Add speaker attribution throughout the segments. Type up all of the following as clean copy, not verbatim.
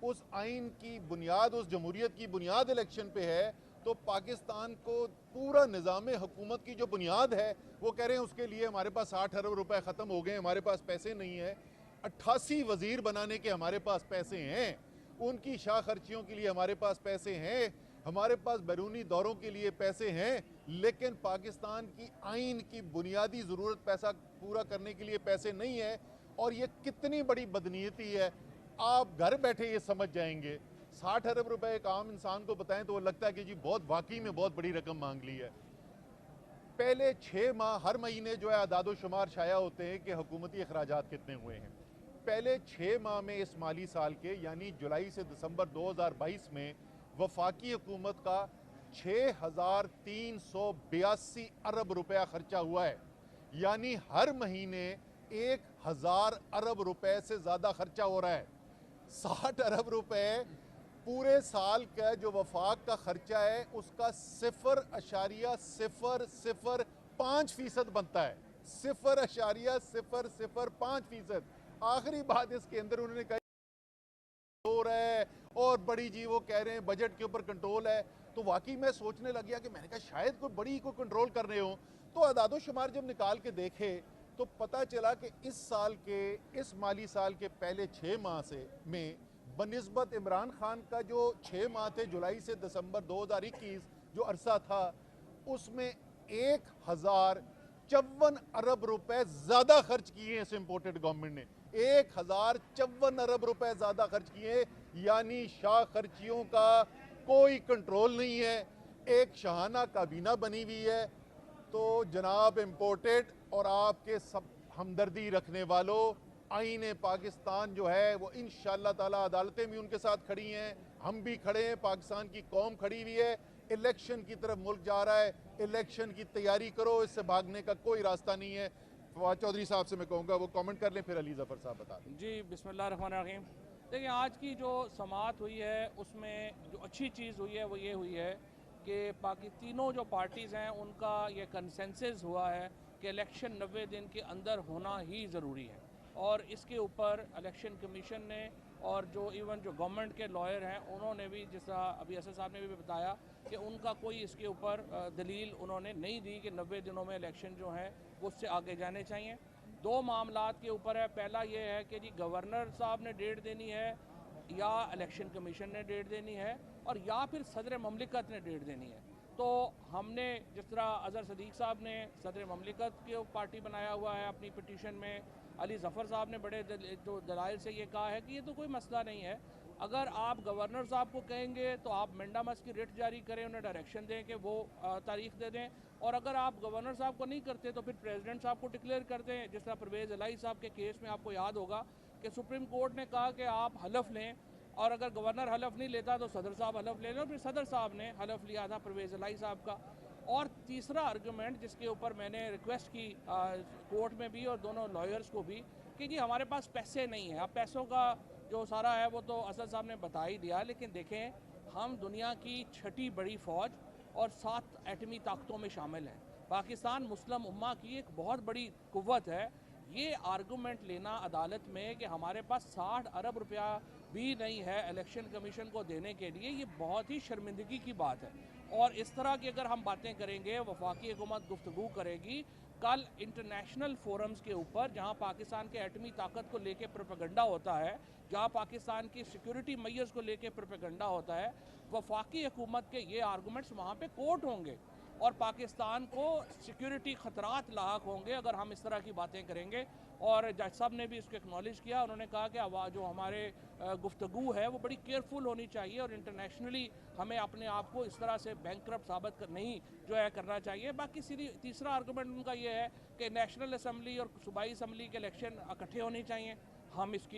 Speaker 1: उस आइन की बुनियाद, उस जमहूरियत की बुनियाद इलेक्शन पे है, तो पाकिस्तान को पूरा निज़ाम हुकूमत की जो बुनियाद है वो कह रहे हैं उसके लिए हमारे पास 60 अरब रुपए ख़त्म हो गए, हमारे पास पैसे नहीं है। 88 वज़ीर बनाने के हमारे पास पैसे हैं, उनकी शाह खर्चियों के लिए हमारे पास पैसे हैं, हमारे पास बैरूनी दौरों के लिए पैसे हैं, लेकिन पाकिस्तान की आइन की बुनियादी ज़रूरत पैसा पूरा करने के लिए पैसे नहीं है। और ये कितनी बड़ी बदनीयती है, आप घर बैठे ये समझ जाएंगे। 60 अरब रुपए एक आम इंसान को बताएं तो वो लगता है कि जी बहुत वाकई में बहुत बड़ी रकम मांग ली है। पहले 6 माह हर महीने जो है आदादो शुमार शाया होते हैं कि हुकूमती अखराजात कितने हुए हैं। पहले 6 माह में इस माली साल के यानी जुलाई से दिसंबर 2022 में वफाकी हुकूमत का 6,382 अरब रुपया खर्चा हुआ है, यानी हर महीने 1,000 अरब रुपए से ज़्यादा खर्चा हो रहा है। 60 अरब रुपए पूरे साल का जो वफाक का खर्चा है उसका 0.005% बनता है। 0.005%। आखिरी बात इसके अंदर उन्होंने कहा हो रहा है और बड़ी जी वो कह रहे हैं बजट के ऊपर कंट्रोल है, तो वाकई मैं सोचने लग गया कि मैंने कहा शायद कोई बड़ी को कंट्रोल कर रहे हो। तो आदादो शुमार जब निकाल के देखे तो पता चला कि इस साल के, इस माली साल के पहले 6 माह से में बनिस्बत इमरान खान का जो 6 माह थे जुलाई से दिसंबर 2021 जो अरसा था, उसमें 1,054 अरब रुपए ज्यादा खर्च किए हैं इस इंपोर्टेड गवर्नमेंट ने। 1,054 अरब रुपए ज्यादा खर्च किए, यानी शाह खर्चियों का कोई कंट्रोल नहीं है। एक शाहाना काबीना बनी हुई है। तो जनाब इंपोर्टेड और आपके सब हमदर्दी रखने वालों, आईन पाकिस्तान जो है वो इंशाअल्लाह ताला अदालतें भी उनके साथ खड़ी हैं, हम भी खड़े हैं, पाकिस्तान की कौम खड़ी हुई है। इलेक्शन की तरफ मुल्क जा रहा है, इलेक्शन की तैयारी करो, इससे भागने का कोई रास्ता नहीं है। फवाद चौधरी साहब से मैं कहूँगा वो कमेंट कर लें, फिर अली ज़फ़र साहब बता दें।
Speaker 2: जी बिस्मिल्लाहिर्रहमानिर्रहीम। देखिए, आज की जो समाअत हुई है उसमें जो अच्छी चीज़ हुई है वो ये हुई है कि बाकी तीनों जो पार्टीज़ हैं उनका ये कंसेंसस हुआ है कि इलेक्शन 90 दिन के अंदर होना ही ज़रूरी है। और इसके ऊपर इलेक्शन कमीशन ने और जो इवन जो गवर्नमेंट के लॉयर हैं उन्होंने भी, जिस तरह अभी असद साहब ने भी बताया कि उनका कोई इसके ऊपर दलील उन्होंने नहीं दी कि 90 दिनों में इलेक्शन जो है वो उससे आगे जाने चाहिए। दो मामलात के ऊपर है। पहला ये है कि जी गवर्नर साहब ने डेट देनी है या इलेक्शन कमीशन ने डेट देनी है, और या फिर सदर ममलिकत ने डेट देनी है। तो हमने जिस तरह अज़हर सदीक साहब ने सदर ममलिकत के पार्टी बनाया हुआ है अपनी पिटीशन में, अली ज़फ़र साहब ने बड़े जो दलाइल से ये कहा है कि ये तो कोई मसला नहीं है। अगर आप गवर्नर साहब को कहेंगे तो आप मेंडामस की रिट जारी करें, उन्हें डायरेक्शन दें कि वो तारीख दे दें, और अगर आप गवर्नर साहब को नहीं करते तो फिर प्रेसिडेंट साहब को डिक्लेयर कर दें। जिस तरह परवेज़ इलाही साहब के केस में आपको याद होगा कि सुप्रीम कोर्ट ने कहा कि आप हलफ लें, और अगर गवर्नर हलफ नहीं लेता तो सदर साहब हलफ ले लें, और फिर सदर साहब ने हलफ लिया था परवेज़ इलाही साहब का। और तीसरा आर्गूमेंट जिसके ऊपर मैंने रिक्वेस्ट की कोर्ट में भी और दोनों लॉयर्स को भी कि जी हमारे पास पैसे नहीं है। अब पैसों का जो सारा है वो तो असद साहब ने बता ही दिया, लेकिन देखें हम दुनिया की 6ठी बड़ी फ़ौज और 7 एटमी ताकतों में शामिल हैं। पाकिस्तान मुस्लिम उम्मा की एक बहुत बड़ी कुव्वत है। ये आर्गूमेंट लेना अदालत में कि हमारे पास 60 अरब रुपया भी नहीं है इलेक्शन कमीशन को देने के लिए, ये बहुत ही शर्मिंदगी की बात है। और इस तरह की अगर हम बातें करेंगे, वफाकी हुकूमत गुफ्तगू करेगी कल इंटरनेशनल फोरम्स के ऊपर जहां पाकिस्तान के एटमी ताकत को लेके प्रोपेगेंडा होता है, जहां पाकिस्तान की सिक्योरिटी मेजर्स को लेके प्रोपेगेंडा होता है, वफाकी हुकूमत के ये आर्गूमेंट्स वहाँ पे कोर्ट होंगे और पाकिस्तान को सिक्योरिटी ख़तरात लाक होंगे अगर हम इस तरह की बातें करेंगे। और जज साहब ने भी इसको एक्नॉलेज किया, उन्होंने कहा कि जो हमारे गुफ्तगू है वो बड़ी केयरफुल होनी चाहिए और इंटरनेशनली हमें अपने आप को इस तरह से बैंकरप्ट साबित नहीं जो है करना चाहिए। बाकी तीसरा आर्गूमेंट उनका ये है कि नेशनल असम्बली और सूबाई असम्बली के इलेक्शन इकट्ठे होने चाहिए। हम इस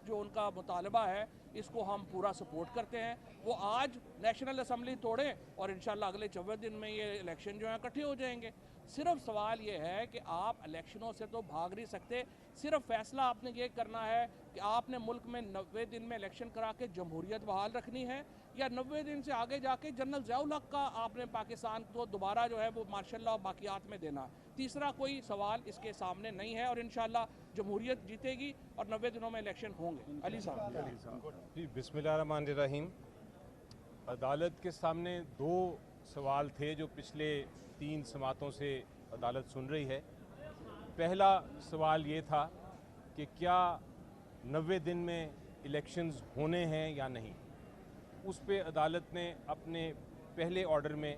Speaker 2: जो उनका मुतालबा है इसको हम पूरा सपोर्ट करते हैं। वो आज नेशनल असम्बली तोड़ें और इंशाल्लाह अगले 24 दिन में ये इलेक्शन जो है इकट्ठे हो जाएंगे। सिर्फ सवाल ये है कि आप इलेक्शनों से तो भाग नहीं सकते। सिर्फ फैसला आपने ये करना है कि आपने मुल्क में 90 दिन में इलेक्शन करा के जमहूरियत बहाल रखनी है, या 90 दिन से आगे जाके जनरल ज़िया-उल हक का आपने पाकिस्तान को दोबारा जो है वो मार्शल लॉ बाकियात में देना। तीसरा कोई सवाल इसके सामने नहीं है और इंशाल्लाह जमहूरियत जीतेगी और 90 दिनों में इलेक्शन होंगे। अली साहब।
Speaker 3: जी, बिस्मिल्लाहिर्रहमानिर्रहीम। अदालत के सामने दो सवाल थे जो पिछले 3 समातों से अदालत सुन रही है। पहला सवाल ये था कि क्या 90 दिन में इलेक्शंस होने हैं या नहीं। उस पे अदालत ने अपने पहले ऑर्डर में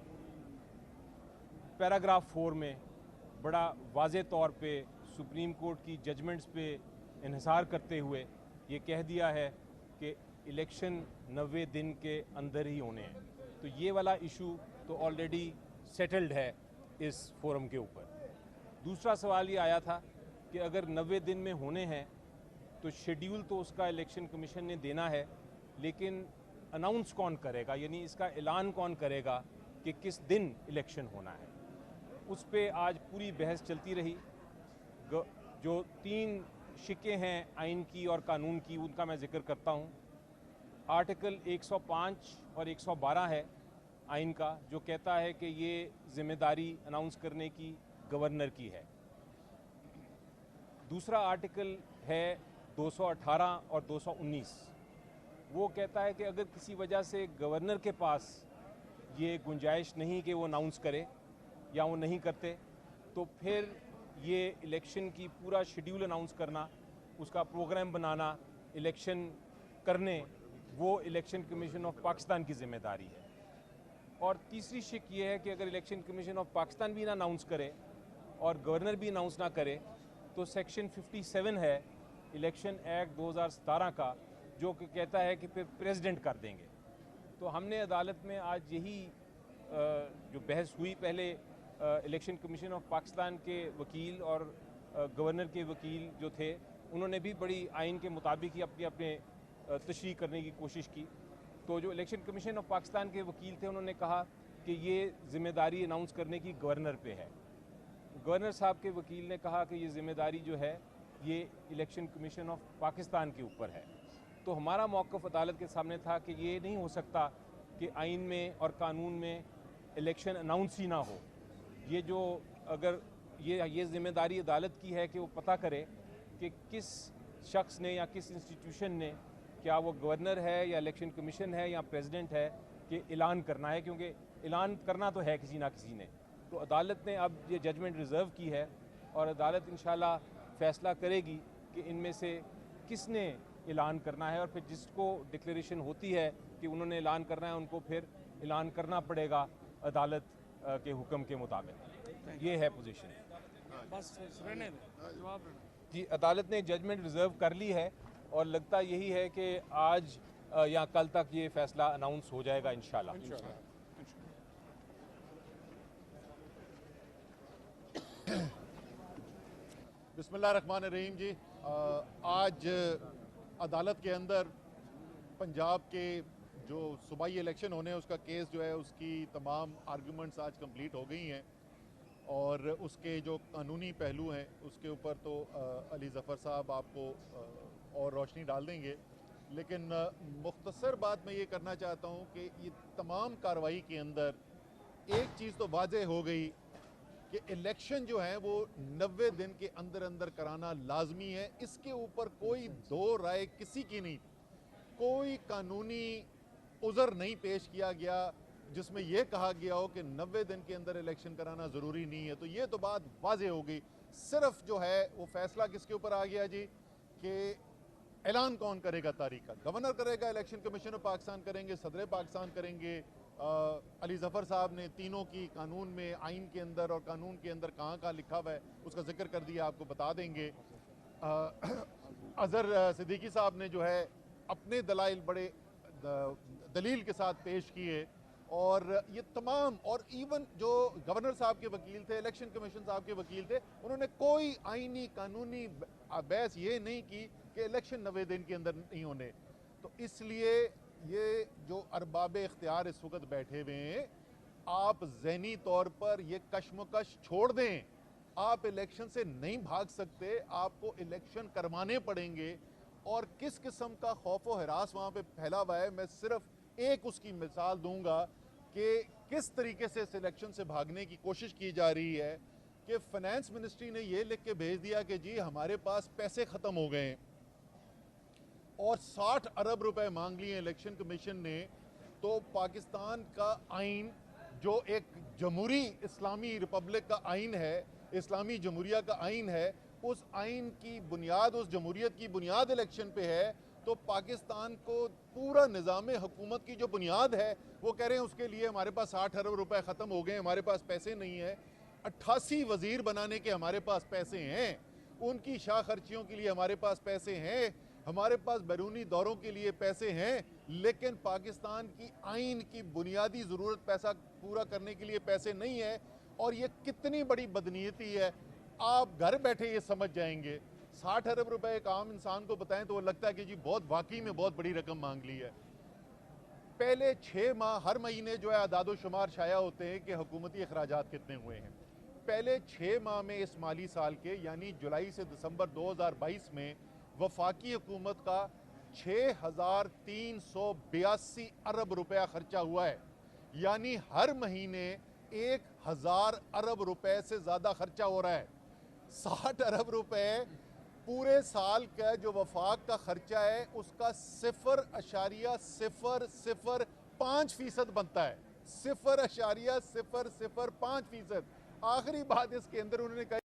Speaker 3: पैराग्राफ 4 में बड़ा वाज़े तौर पे सुप्रीम कोर्ट की जजमेंट्स पे इन्हिसार करते हुए ये कह दिया है कि इलेक्शन 90 दिन के अंदर ही होने हैं। तो ये वाला इशू तो ऑलरेडी सेटल्ड है इस फोरम के ऊपर। दूसरा सवाल ये आया था कि अगर 90 दिन में होने हैं तो शेड्यूल तो उसका इलेक्शन कमीशन ने देना है, लेकिन अनाउंस कौन करेगा, यानी इसका ऐलान कौन करेगा कि किस दिन इलेक्शन होना है। उस पे आज पूरी बहस चलती रही। जो 3 शिकें हैं आइन की और कानून की, उनका मैं जिक्र करता हूँ। आर्टिकल 105 और 112 है आइन का, जो कहता है कि ये जिम्मेदारी अनाउंस करने की गवर्नर की है। दूसरा आर्टिकल है 218 और 219। वो कहता है कि अगर किसी वजह से गवर्नर के पास ये गुंजाइश नहीं कि वो अनाउंस करे या वो नहीं करते, तो फिर ये इलेक्शन की पूरा शेड्यूल अनाउंस करना, उसका प्रोग्राम बनाना, इलेक्शन करने, वो इलेक्शन कमीशन ऑफ पाकिस्तान की जिम्मेदारी है। और तीसरी शिक ये है कि अगर इलेक्शन कमीशन ऑफ पाकिस्तान भी ना अनाउंस करे और गवर्नर भी अनाउंस ना करे, तो सेक्शन 57 है इलेक्शन एक्ट 2017 का, जो कि कहता है कि फिर प्रेसिडेंट कर देंगे। तो हमने अदालत में आज यही जो बहस हुई, पहले इलेक्शन कमीशन ऑफ पाकिस्तान के वकील और गवर्नर के वकील जो थे, उन्होंने भी बड़ी आइन के मुताबिक ही अपने तशरीह करने की कोशिश की। तो जो इलेक्शन कमीशन ऑफ पाकिस्तान के वकील थे, उन्होंने कहा कि ये ज़िम्मेदारी अनाउंस करने की गवर्नर पे है। गवर्नर साहब के वकील ने कहा कि ये ज़िम्मेदारी जो है ये इलेक्शन कमीशन ऑफ पाकिस्तान के ऊपर है। तो हमारा मौक़िफ़ अदालत के सामने था कि ये नहीं हो सकता कि आइन में और कानून में इलेक्शन अनाउंस ही ना हो। ये जो अगर ये ज़िम्मेदारी अदालत की है कि वो पता करे कि किस शख्स ने या किस इंस्टीट्यूशन ने, क्या वो गवर्नर है या इलेक्शन कमीशन है या प्रेसिडेंट है, कि ऐलान करना है, क्योंकि ऐलान करना तो है किसी ना किसी ने। तो अदालत ने अब ये जजमेंट रिज़र्व की है और अदालत इंशाल्लाह फ़ैसला करेगी कि इनमें से किसने ऐलान करना है, और फिर जिसको डिक्लेरेशन होती है कि उन्होंने ऐलान करना है, उनको फिर ऐलान करना पड़ेगा अदालत के हुक्म के मुताबिक। ये है पोजीशन।
Speaker 2: बस रहने दें, जवाब
Speaker 3: जी, अदालत ने जजमेंट रिज़र्व कर ली है और लगता यही है कि आज या कल तक ये फ़ैसला अनाउंस हो जाएगा इंशाल्लाह।
Speaker 1: बिस्मिल्लाहिर्रहमानिर्रहीम जी। आज अदालत के अंदर पंजाब के जो सूबाई इलेक्शन होने हैं उसका केस जो है, उसकी तमाम आर्गूमेंट्स आज कंप्लीट हो गई हैं और उसके जो कानूनी पहलू हैं उसके ऊपर तो अली ज़फ़र साहब आपको और रोशनी डाल देंगे। लेकिन मुख्तसर बात मैं ये करना चाहता हूँ कि ये तमाम कार्रवाई के अंदर एक चीज़ तो वाज़ेह हो गई कि इलेक्शन जो है वो 90 दिन के अंदर अंदर कराना लाजमी है। इसके ऊपर कोई दो राय किसी की नहीं, कोई कानूनी उज़र नहीं पेश किया गया जिसमें यह कहा गया हो कि 90 दिन के अंदर इलेक्शन कराना ज़रूरी नहीं है। तो ये तो बात वाज़ेह हो गई। सिर्फ जो है वो फैसला किसके ऊपर आ गया जी कि ऐलान कौन करेगा तारीख का। गवर्नर करेगा, इलेक्शन कमीशन ऑफ पाकिस्तान करेंगे, सदर पाकिस्तान करेंगे। अली ज़फ़र साहब ने तीनों की कानून में, आइन के अंदर और कानून के अंदर कहाँ कहाँ लिखा हुआ है उसका जिक्र कर दिया, आपको बता देंगे। अज़हर सिद्दीकी साहब ने जो है अपने दलाइल बड़े दलील के साथ पेश किए और ये तमाम, और इवन जो गवर्नर साहब के वकील थे, इलेक्शन कमीशन साहब के वकील थे, उन्होंने कोई आइनी कानूनी बहस ये नहीं की कि इलेक्शन 90 दिन के अंदर नहीं होने। तो इसलिए ये जो अरबाब इख्तियार इस वक्त बैठे हुए हैं, आप ज़हनी तौर पर ये कश्मकश छोड़ दें। आप इलेक्शन से नहीं भाग सकते, आपको इलेक्शन करवाने पड़ेंगे। और किस किस्म का खौफ व हरास वहाँ पे फैला हुआ है, मैं सिर्फ एक उसकी मिसाल दूंगा कि किस तरीके से इस इलेक्शन से भागने की कोशिश की जा रही है। कि फाइनेंस मिनिस्ट्री ने ये लिख के भेज दिया कि जी हमारे पास पैसे ख़त्म हो गए हैं और 60 अरब रुपए मांग लिए इलेक्शन कमीशन ने। तो पाकिस्तान का आइन जो एक जमहूरी इस्लामी रिपब्लिक का आइन है, इस्लामी जमहूरिया का आइन है, उस आइन की बुनियाद, उस जमहूरियत की बुनियाद इलेक्शन पे है। तो पाकिस्तान को पूरा निज़ाम हुकूमत की जो बुनियाद है वो कह रहे हैं उसके लिए हमारे पास 60 अरब रुपए ख़त्म हो गए, हमारे पास पैसे नहीं है। 88 वज़ीर बनाने के हमारे पास पैसे हैं, उनकी शाह खर्चियों के लिए हमारे पास पैसे हैं, हमारे पास बैरूनी दौरों के लिए पैसे हैं, लेकिन पाकिस्तान की आइन की बुनियादी ज़रूरत पैसा पूरा करने के लिए पैसे नहीं है। और ये कितनी बड़ी बदनीयती है, आप घर बैठे ये समझ जाएंगे। 60 अरब रुपए एक आम इंसान को बताएं तो वो लगता है कि जी बहुत वाकई में बहुत बड़ी रकम मांग ली है। पहले 6 माह हर महीने जो है आदादो शुमार शाया होते हैं कि हुकूमती अखराजात कितने हुए हैं। पहले 6 माह में इस माली साल के यानी जुलाई से दिसंबर 2022 में वफाकी हुकूमत का 6,382 अरब रुपया खर्चा हुआ है, यानी हर महीने 1,000 अरब रुपए से ज़्यादा खर्चा हो रहा है। 60 अरब रुपए पूरे साल का जो वफाक का खर्चा है उसका 0.005% बनता है, 0.005%। आखिरी बात इसके अंदर उन्होंने कहा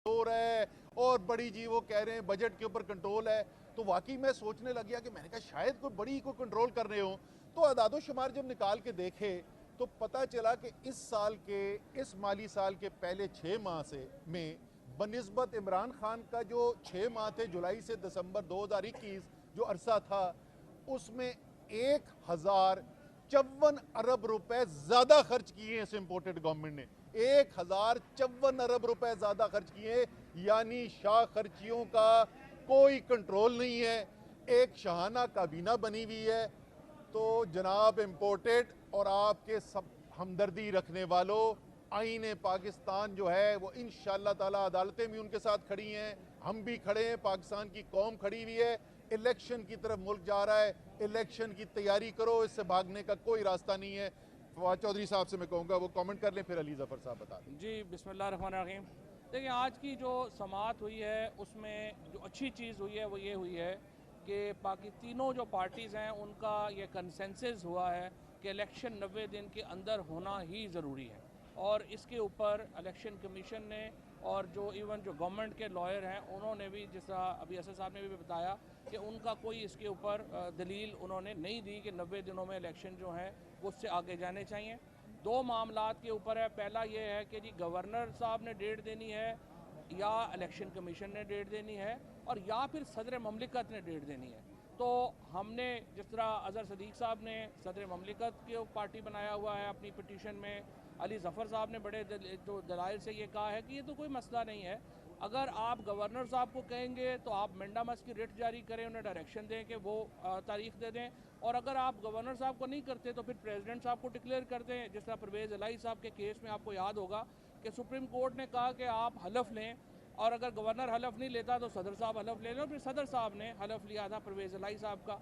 Speaker 1: हो रहा है और बड़ी जी वो कह रहे हैं बजट के ऊपर कंट्रोल है। तो वाकई मैं सोचने लग गया कि मैंने कहा शायद कोई बड़ी को कंट्रोल कर रहे हो। तो आदादो शुमार जब निकाल के देखे तो पता चला कि इस साल के, इस माली साल के पहले 6 माह से में बनिस्बत इमरान खान का जो 6 माह थे जुलाई से दिसंबर 2021 जो अरसा था, उसमें 1,054 अरब रुपए ज़्यादा खर्च किए इस इम्पोर्टेड गवर्नमेंट ने, 1,054 अरब रुपए ज़्यादा खर्च किए, यानी शाह खर्चियों का कोई कंट्रोल नहीं है। एक शाहाना काबीना बनी हुई है। तो जनाब इम्पोर्टेड और आपके सब हमदर्दी रखने वालों, आईन पाकिस्तान जो है वो इंशाअल्लाह ताला अदालतें भी उनके साथ खड़ी हैं, हम भी खड़े हैं, पाकिस्तान की कौम खड़ी हुई है। इलेक्शन की तरफ मुल्क जा रहा है, इलेक्शन की तैयारी करो, इससे भागने का कोई रास्ता नहीं है। फवाद चौधरी साहब से मैं कहूँगा वो कमेंट कर लें, फिर अली ज़फ़र साहब बता दें।
Speaker 2: जी बिस्मिल्लाहिर्रहमानिर्रहीम। देखिए आज की जो समाअत हुई है उसमें जो अच्छी चीज़ हुई है वो ये हुई है कि बाकी तीनों जो पार्टीज़ हैं उनका ये कंसेंसस हुआ है कि इलेक्शन 90 दिन के अंदर होना ही ज़रूरी है। और इसके ऊपर इलेक्शन कमीशन ने और जो इवन जो गवर्नमेंट के लॉयर हैं उन्होंने भी, जैसा अभी असद साहब ने भी बताया कि उनका कोई इसके ऊपर दलील उन्होंने नहीं दी कि 90 दिनों में इलेक्शन जो है वो उससे आगे जाने चाहिए। 2 मामलात के ऊपर है। पहला ये है कि जी गवर्नर साहब ने डेट देनी है या इलेक्शन कमीशन ने डेट देनी है और या फिर सदर ममलिकत ने डेट देनी है। तो हमने जिस तरह अज़हर सदीक साहब ने सदर ममलिकत के पार्टी बनाया हुआ है अपनी पिटीशन में, अली ज़फ़र साहब ने बड़े जो दलाइल से ये कहा है कि ये तो कोई मसला नहीं है। अगर आप गवर्नर साहब को कहेंगे तो आप मेंडामस की रिट जारी करें, उन्हें डायरेक्शन दें कि वो तारीख दे दें, और अगर आप गवर्नर साहब को नहीं करते तो फिर प्रेसिडेंट साहब को डिक्लेयर कर दें। जिस तरह परवेज़ इलाही साहब के केस में आपको याद होगा कि सुप्रीम कोर्ट ने कहा कि आप हलफ लें, और अगर गवर्नर हलफ नहीं लेता तो सदर साहब हलफ ले लें, और फिर सदर साहब ने हलफ लिया था परवेज़ इलाही साहब का।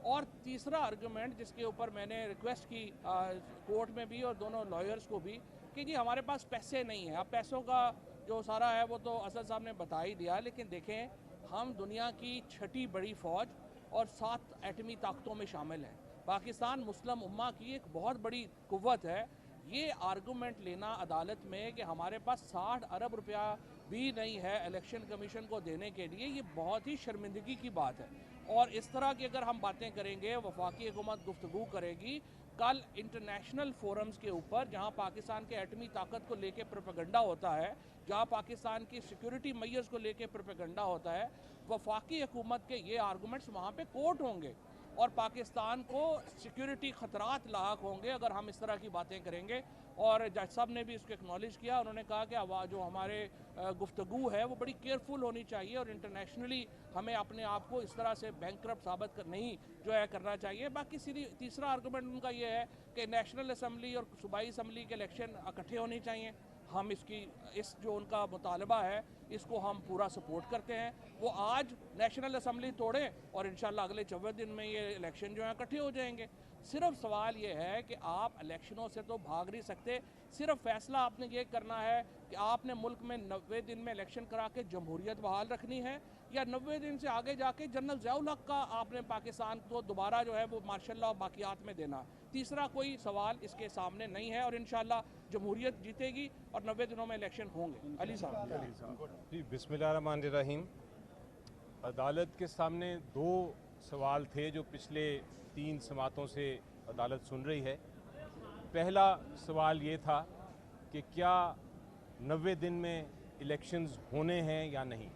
Speaker 2: और तीसरा आर्गूमेंट जिसके ऊपर मैंने रिक्वेस्ट की कोर्ट में भी और दोनों लॉयर्स को भी कि जी हमारे पास पैसे नहीं है। अब पैसों का जो सारा है वो तो असद साहब ने बता ही दिया, लेकिन देखें हम दुनिया की 6ठी बड़ी फ़ौज और 7 एटमी ताकतों में शामिल हैं। पाकिस्तान मुस्लिम उम्मा की एक बहुत बड़ी कुव्वत है। ये आर्गूमेंट लेना अदालत में कि हमारे पास 60 अरब रुपया भी नहीं है इलेक्शन कमीशन को देने के लिए, ये बहुत ही शर्मिंदगी की बात है। और इस तरह की अगर हम बातें करेंगे, वफाकी हुकूमत गुफ्तगू करेगी कल इंटरनेशनल फोरम्स के ऊपर जहां पाकिस्तान के एटमी ताकत को लेके प्रोपेगेंडा होता है, जहां पाकिस्तान की सिक्योरिटी मेजर्स को लेके प्रोपेगेंडा होता है, वफाकी हुकूमत के ये आर्गूमेंट्स वहां पे कोर्ट होंगे और पाकिस्तान को सिक्योरिटी ख़तरात लाक होंगे अगर हम इस तरह की बातें करेंगे। और जज साहब ने भी इसको एक्नॉलेज किया, उन्होंने कहा कि जो हमारे गुफ्तगू है वो बड़ी केयरफुल होनी चाहिए और इंटरनेशनली हमें अपने आप को इस तरह से बैंकरप्ट साबित नहीं जो है करना चाहिए। बाकी तीसरा आर्गूमेंट उनका ये है कि नेशनल असम्बली और सूबाई असम्बली के इलेक्शन इकट्ठे होने चाहिए। हम इस जो उनका मुतालबा है इसको हम पूरा सपोर्ट करते हैं। वो आज नेशनल असम्बली तोड़ें और इंशाल्लाह अगले 24 दिन में ये इलेक्शन जो है इकट्ठे हो जाएंगे। सिर्फ सवाल ये है कि आप इलेक्शनों से तो भाग नहीं सकते, सिर्फ फैसला आपने ये करना है कि आपने मुल्क में 90 दिन में इलेक्शन करा के जमहूरियत बहाल रखनी है या 90 दिन से आगे जाके जनरल ज़ियाउल हक का आपने पाकिस्तान को दोबारा जो है वो मार्शल लॉ बाकियात में देना। तीसरा कोई सवाल इसके सामने नहीं है और इंशाल्लाह जमहूरियत जीतेगी और 90 दिनों में इलेक्शन होंगे। अली साहब।
Speaker 3: जी, बिस्मिल्लाहिर्रहमानिर्रहीम। अदालत के सामने दो सवाल थे जो पिछले 3 समातों से अदालत सुन रही है। पहला सवाल ये था कि क्या 90 दिन में इलेक्शंस होने हैं या नहीं।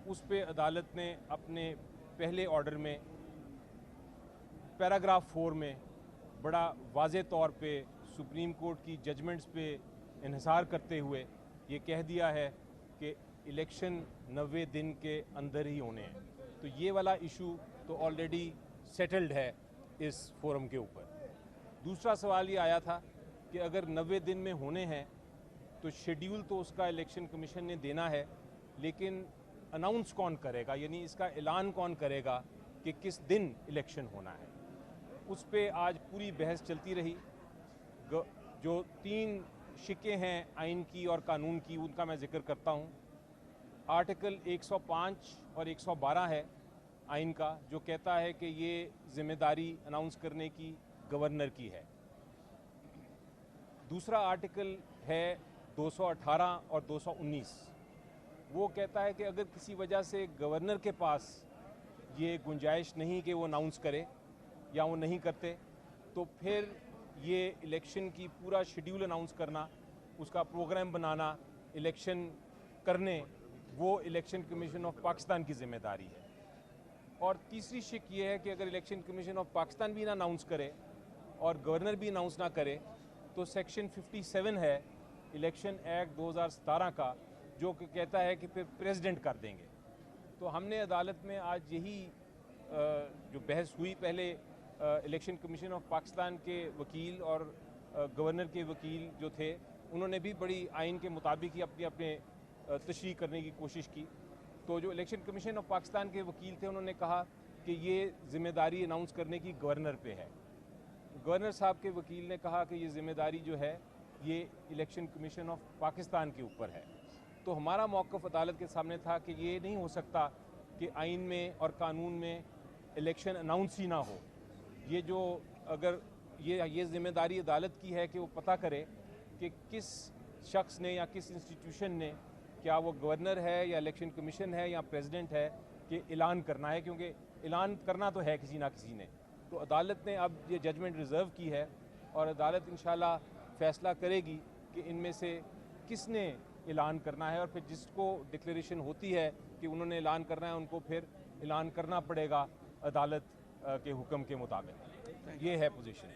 Speaker 3: उस पे अदालत ने अपने पहले ऑर्डर में पैराग्राफ 4 में बड़ा वाज़े तौर पे सुप्रीम कोर्ट की जजमेंट्स पे इन्हिसार करते हुए ये कह दिया है कि इलेक्शन 90 दिन के अंदर ही होने हैं। तो ये वाला इशू तो ऑलरेडी सेटल्ड है इस फोरम के ऊपर। दूसरा सवाल ये आया था कि अगर 90 दिन में होने हैं तो शेड्यूल तो उसका इलेक्शन कमीशन ने देना है, लेकिन अनाउंस कौन करेगा, यानी इसका ऐलान कौन करेगा कि किस दिन इलेक्शन होना है। उस पे आज पूरी बहस चलती रही। जो 3 शिकें हैं आइन की और कानून की, उनका मैं जिक्र करता हूँ। आर्टिकल 105 और 112 है आइन का, जो कहता है कि ये जिम्मेदारी अनाउंस करने की गवर्नर की है। दूसरा आर्टिकल है 218 और 219। वो कहता है कि अगर किसी वजह से गवर्नर के पास ये गुंजाइश नहीं कि वो अनाउंस करे या वो नहीं करते, तो फिर ये इलेक्शन की पूरा शेड्यूल अनाउंस करना, उसका प्रोग्राम बनाना, इलेक्शन करने, वो इलेक्शन कमीशन ऑफ पाकिस्तान की जिम्मेदारी है। और तीसरी शिक ये है कि अगर इलेक्शन कमीशन ऑफ पाकिस्तान भी ना अनाउंस करे और गवर्नर भी अनाउंस ना करे, तो सेक्शन 57 है इलेक्शन एक्ट 2017 का, जो कि कहता है कि फिर प्रेसिडेंट कर देंगे। तो हमने अदालत में आज यही जो बहस हुई, पहले इलेक्शन कमीशन ऑफ पाकिस्तान के वकील और गवर्नर के वकील जो थे, उन्होंने भी बड़ी आइन के मुताबिक ही अपने तशरीह करने की कोशिश की। तो जो इलेक्शन कमीशन ऑफ पाकिस्तान के वकील थे, उन्होंने कहा कि ये ज़िम्मेदारी अनाउंस करने की गवर्नर पे है। गवर्नर साहब के वकील ने कहा कि ये ज़िम्मेदारी जो है ये इलेक्शन कमीशन ऑफ पाकिस्तान के ऊपर है। तो हमारा मौक़िफ़ अदालत के सामने था कि ये नहीं हो सकता कि आइन में और कानून में इलेक्शन अनाउंस ही ना हो। ये जो अगर ये ज़िम्मेदारी अदालत की है कि वो पता करे कि किस शख्स ने या किस इंस्टीट्यूशन ने, क्या वो गवर्नर है या इलेक्शन कमीशन है या प्रेसिडेंट है, कि ऐलान करना है, क्योंकि ऐलान करना तो है किसी ना किसी ने। तो अदालत ने अब ये जजमेंट रिज़र्व की है और अदालत इंशाल्लाह फ़ैसला करेगी कि इनमें से किसने ऐलान करना है, और फिर जिसको डिक्लेरेशन होती है कि उन्होंने ऐलान करना है, उनको फिर ऐलान करना पड़ेगा अदालत के हुक्म के मुताबिक। ये है पोजीशन।